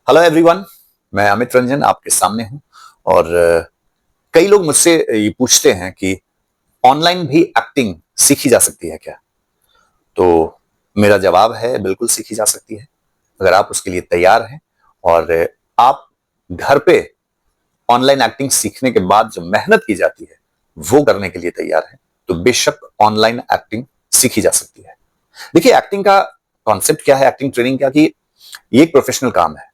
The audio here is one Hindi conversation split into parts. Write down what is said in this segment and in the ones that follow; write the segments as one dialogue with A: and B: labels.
A: हेलो एवरीवन, मैं अमित रंजन आपके सामने हूं। और कई लोग मुझसे ये पूछते हैं कि ऑनलाइन भी एक्टिंग सीखी जा सकती है क्या? तो मेरा जवाब है बिल्कुल सीखी जा सकती है, अगर आप उसके लिए तैयार हैं और आप घर पे ऑनलाइन एक्टिंग सीखने के बाद जो मेहनत की जाती है वो करने के लिए तैयार है, तो बेशक ऑनलाइन एक्टिंग सीखी जा सकती है। देखिए, एक्टिंग का कॉन्सेप्ट क्या है, एक्टिंग ट्रेनिंग क्या, कि ये एक प्रोफेशनल काम है।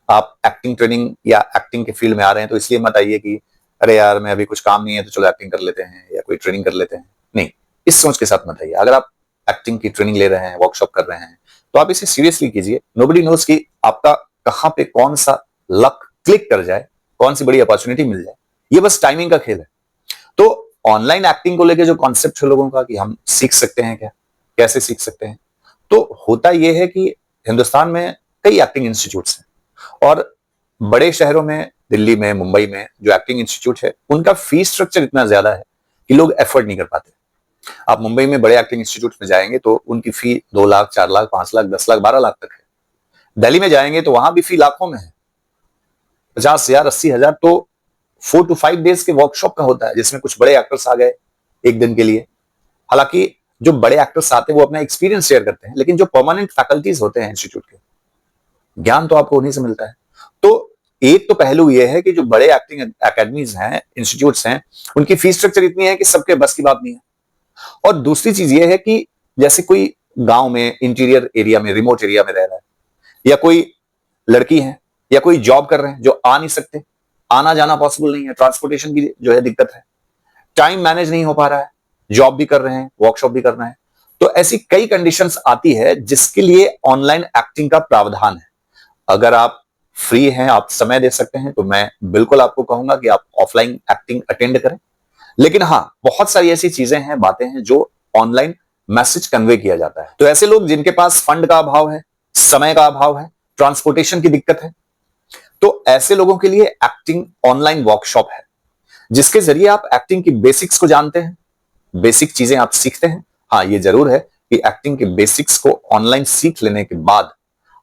A: आप एक्टिंग ट्रेनिंग या एक्टिंग के फील्ड में आ रहे हैं तो इसलिए मत आइए कि अरे यार मैं अभी कुछ काम नहीं है तो चलो एक्टिंग कर लेते हैं या कोई ट्रेनिंग कर लेते हैं। नहीं, इस सोच के साथ मत आइए। अगर आप एक्टिंग की ट्रेनिंग ले रहे हैं, वर्कशॉप कर रहे हैं, तो आप इसे सीरियसली कीजिए। नोबडी नोज कि आपका कहां पे कौन सा लक क्लिक कर जाए, कौन सी बड़ी अपॉर्चुनिटी मिल जाए। ये बस टाइमिंग का खेल है। तो ऑनलाइन एक्टिंग को लेकर जो कॉन्सेप्ट है लोगों का कि हम सीख सकते हैं क्या, कैसे सीख सकते हैं, तो होता यह है कि हिंदुस्तान में कई एक्टिंग इंस्टीट्यूट्स हैं और बड़े शहरों में, दिल्ली में, मुंबई में जो एक्टिंग इंस्टीट्यूट है उनका फीस स्ट्रक्चर इतना ज्यादा है कि लोग एफोर्ड नहीं कर पाते। आप मुंबई में बड़े एक्टिंग इंस्टीट्यूट में जाएंगे तो उनकी फी 2 लाख, 4 लाख, 5 लाख, 10 लाख, 12 लाख तक है। दिल्ली में जाएंगे तो वहां भी फी लाखों में है, 50,000, 80,000। तो 4 to 5 डेज के वर्कशॉप का होता है जिसमें कुछ बड़े एक्टर्स आ गए एक दिन के लिए। हालांकि जो बड़े एक्टर्स आते हैं वो अपना एक्सपीरियंस शेयर करते हैं, लेकिन जो परमानेंट फैकल्टीज होते हैं इंस्टीट्यूट के, ज्ञान तो आपको उन्हीं से मिलता है। तो एक तो पहलू यह है कि जो बड़े एक्टिंग एकेडमीज हैं, इंस्टीट्यूट्स हैं, उनकी फीस स्ट्रक्चर इतनी है कि सबके बस की बात नहीं है। और दूसरी चीज यह है कि जैसे कोई गांव में, इंटीरियर एरिया में, रिमोट एरिया में रह रहा है, या कोई लड़की है या कोई जॉब कर रहे हैं जो आ नहीं सकते, आना जाना पॉसिबल नहीं है, ट्रांसपोर्टेशन की जो है दिक्कत है, टाइम मैनेज नहीं हो पा रहा है, जॉब भी कर रहे हैं, वर्कशॉप भी करना है, तो ऐसी कई कंडीशंस आती है जिसके लिए ऑनलाइन एक्टिंग का प्रावधान है। अगर आप फ्री हैं, आप समय दे सकते हैं, तो मैं बिल्कुल आपको कहूंगा कि आप ऑफलाइन एक्टिंग अटेंड करें। लेकिन हाँ, बहुत सारी ऐसी चीजें हैं, बातें हैं जो ऑनलाइन मैसेज कन्वे किया जाता है। तो ऐसे लोग जिनके पास फंड का अभाव है, समय का अभाव है, ट्रांसपोर्टेशन की दिक्कत है, तो ऐसे लोगों के लिए एक्टिंग ऑनलाइन वर्कशॉप है जिसके जरिए आप एक्टिंग की बेसिक्स को जानते हैं, बेसिक चीजें आप सीखते हैं। हाँ, ये जरूर है कि एक्टिंग के बेसिक्स को ऑनलाइन सीख लेने के बाद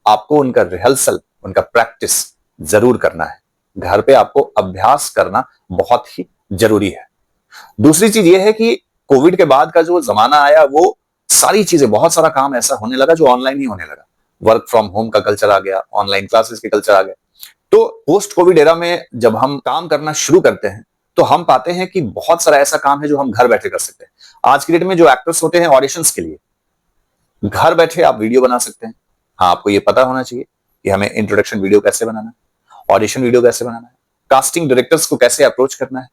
A: आपको उनका रिहर्सल, उनका प्रैक्टिस जरूर करना है। घर पे आपको अभ्यास करना बहुत ही जरूरी है। दूसरी चीज यह है कि कोविड के बाद का जो जमाना आया, वो सारी चीजें, बहुत सारा काम ऐसा होने लगा जो ऑनलाइन ही होने लगा। वर्क फ्रॉम होम का कल्चर आ गया, ऑनलाइन क्लासेस के कल्चर आ गए। तो पोस्ट कोविड एरा में जब हम काम करना शुरू करते हैं तो हम पाते हैं कि बहुत सारा ऐसा काम है जो हम घर बैठे कर सकते हैं। आज की डेट में जो एक्टर्स होते हैं ऑडिशंस के लिए, घर बैठे आप वीडियो बना सकते हैं। हाँ, आपको ये पता होना चाहिए कि हमें इंट्रोडक्शन वीडियो कैसे बनाना है, ऑडिशन वीडियो कैसे बनाना है, कास्टिंग डायरेक्टर्स को कैसे अप्रोच करना है,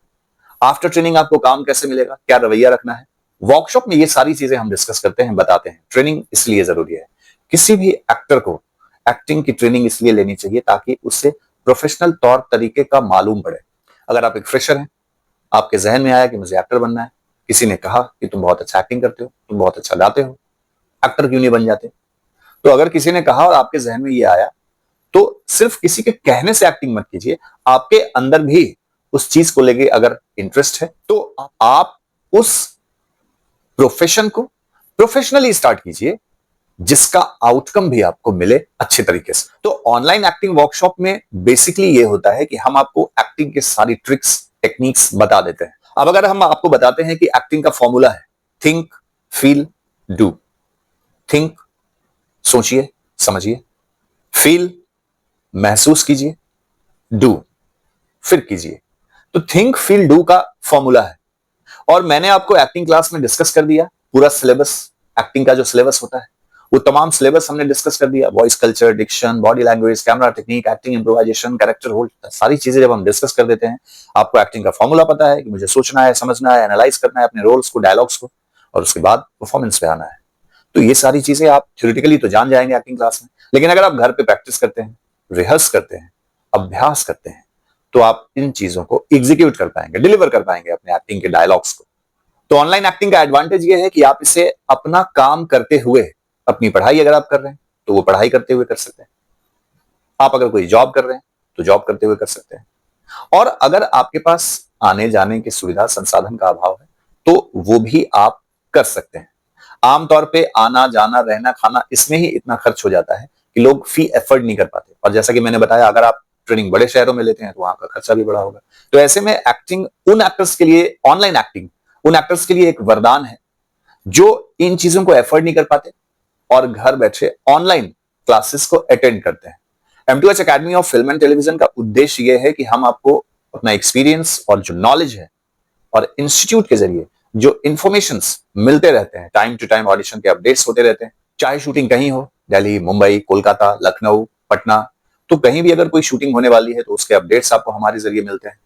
A: आफ्टर ट्रेनिंग आपको काम कैसे मिलेगा, क्या रवैया रखना है। वर्कशॉप में ये सारी चीजें हम डिस्कस करते हैं, बताते हैं। ट्रेनिंग इसलिए जरूरी है। किसी भी एक्टर को एक्टिंग की ट्रेनिंग इसलिए लेनी चाहिए ताकि उससे प्रोफेशनल तौर तरीके का मालूम पड़े। अगर आप एक फ्रेशर हैं, आपके जहन में आया कि मुझे एक्टर बनना है, किसी ने कहा कि तुम बहुत अच्छा एक्टिंग करते हो, तुम बहुत अच्छा गाते हो, एक्टर क्यों नहीं बन जाते? तो अगर किसी ने कहा और आपके जहन में ये आया, तो सिर्फ किसी के कहने से एक्टिंग मत कीजिए। आपके अंदर भी उस चीज को लेके अगर इंटरेस्ट है तो आप उस प्रोफेशन को प्रोफेशनली स्टार्ट कीजिए जिसका आउटकम भी आपको मिले अच्छे तरीके से। तो ऑनलाइन एक्टिंग वर्कशॉप में बेसिकली ये होता है कि हम आपको एक्टिंग के सारी ट्रिक्स, टेक्निक्स बता देते हैं। अब अगर हम आपको बताते हैं कि एक्टिंग का फॉर्मूला है थिंक, फील, डू। थिंक, सोचिए, समझिए। फील, महसूस कीजिए। डू, फिर कीजिए। तो थिंक, फील, डू का फॉर्मूला है। और मैंने आपको एक्टिंग क्लास में डिस्कस कर दिया पूरा सिलेबस। एक्टिंग का जो सिलेबस होता है वो तमाम सिलेबस हमने डिस्कस कर दिया। Voice culture, diction, body language, camera technique, acting improvisation, character hold, सारी चीजें जब हम डिस्कस कर देते हैं, आपको एक्टिंग का फॉर्मूला पता है कि मुझे सोचना है, समझना है, एनालाइज करना है अपने रोल्स को, डायलॉग्स को, और उसके बाद परफॉर्मेंस पे आना है। तो ये सारी चीजें आप थ्योरेटिकली तो जान जाएंगे एक्टिंग क्लास में, लेकिन अगर आप घर पे प्रैक्टिस करते हैं, रिहर्स करते हैं, अभ्यास करते हैं, तो आप इन चीजों को एग्जीक्यूट कर पाएंगे, डिलीवर कर पाएंगे अपने एक्टिंग के डायलॉग्स को। तो ऑनलाइन एक्टिंग का एडवांटेज ये है कि आप इसे अपना काम करते हुए, अपनी पढ़ाई अगर आप कर रहे हैं तो वो पढ़ाई करते हुए कर सकते हैं, आप अगर कोई जॉब कर रहे हैं तो जॉब करते हुए कर सकते हैं, और अगर आपके पास आने जाने की सुविधा, संसाधन का अभाव है तो वो भी आप कर सकते हैं। आमतौर पे आना जाना, रहना, खाना, इसमें ही इतना खर्च हो जाता है कि लोग फी एफर्ड नहीं कर पाते, और जैसा कि मैंने बताया, अगर आप ट्रेनिंग बड़े शहरों में लेते हैं तो वहां का खर्चा भी बड़ा होगा। तो ऐसे में एक्टिंग उन एक्टर्स के लिए, ऑनलाइन एक्टिंग उन एक्टर्स के लिए एक वरदान है जो इन चीजों को एफर्ड नहीं कर पाते और घर बैठे ऑनलाइन क्लासेस को अटेंड करते हैं। M2H academy of film and television का उद्देश्य यह है कि हम आपको अपना एक्सपीरियंस और जो नॉलेज है और इंस्टीट्यूट के जरिए जो इंफॉर्मेशंस मिलते रहते हैं, टाइम टू टाइम ऑडिशन के अपडेट्स होते रहते हैं, चाहे शूटिंग कहीं हो, दिल्ली, मुंबई, कोलकाता, लखनऊ, पटना, तो कहीं भी अगर कोई शूटिंग होने वाली है तो उसके अपडेट्स आपको हमारे जरिए मिलते हैं।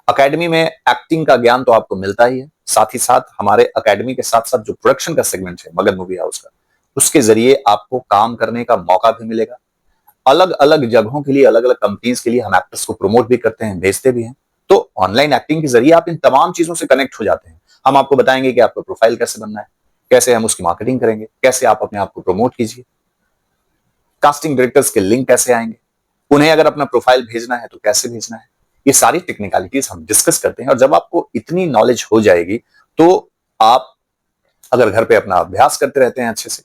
A: अकेडमी में एक्टिंग का ज्ञान तो आपको मिलता ही है, साथ ही साथ हमारे अकेडमी के साथ साथ जो प्रोडक्शन का सेगमेंट है मगध मूवी हाउस का, उसके जरिए आपको काम करने का मौका भी मिलेगा। अलग अलग जगहों के लिए, अलग अलग कंपनीज के लिए हम एक्टर्स को प्रमोट भी करते हैं, भेजते भी हैं। तो ऑनलाइन एक्टिंग के जरिए आप इन तमाम चीजों से कनेक्ट हो जाते हैं। हम आपको बताएंगे कि आपका प्रोफाइल कैसे बनना है, कैसे हम उसकी मार्केटिंग करेंगे, कैसे आप अपने आप को प्रमोट कीजिए, कास्टिंग डायरेक्टर्स के लिंक कैसे आएंगे, उन्हें अगर अपना प्रोफाइल भेजना है तो कैसे भेजना है, ये सारी टेक्निकलिटीज हम डिस्कस करते हैं। और जब आपको इतनी नॉलेज हो जाएगी तो आप अगर घर पे अपना अभ्यास करते रहते हैं अच्छे से,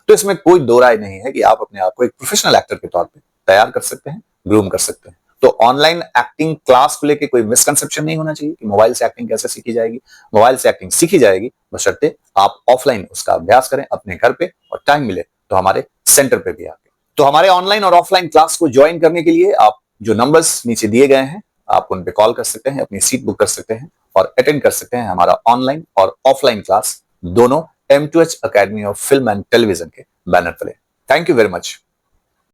A: तो इसमें कोई दो राय नहीं है कि आप अपने आप को एक प्रोफेशनल एक्टर के तौर पे तैयार कर सकते हैं, ग्रूम कर सकते हैं। तो ऑनलाइन एक्टिंग क्लास को लेके कोई मिसकंसेप्शन नहीं होना चाहिए कि मोबाइल से एक्टिंग कैसे सीखी जाएगी। मोबाइल से एक्टिंग सीखी जाएगी बशर्ते आप ऑफलाइन उसका अभ्यास करें अपने घर पे, और टाइम मिले तो हमारे सेंटर पे भी आके। तो हमारे ऑनलाइन और ऑफलाइन क्लास को ज्वाइन करने के लिए आप जो नंबर्स नीचे दिए गए हैं, आप उन पे कॉल कर सकते हैं, अपनी सीट बुक कर सकते हैं और अटेंड कर सकते हैं हमारा ऑनलाइन और ऑफलाइन क्लास, दोनों M2H academy of film and television के बैनर तले। Thank you very much.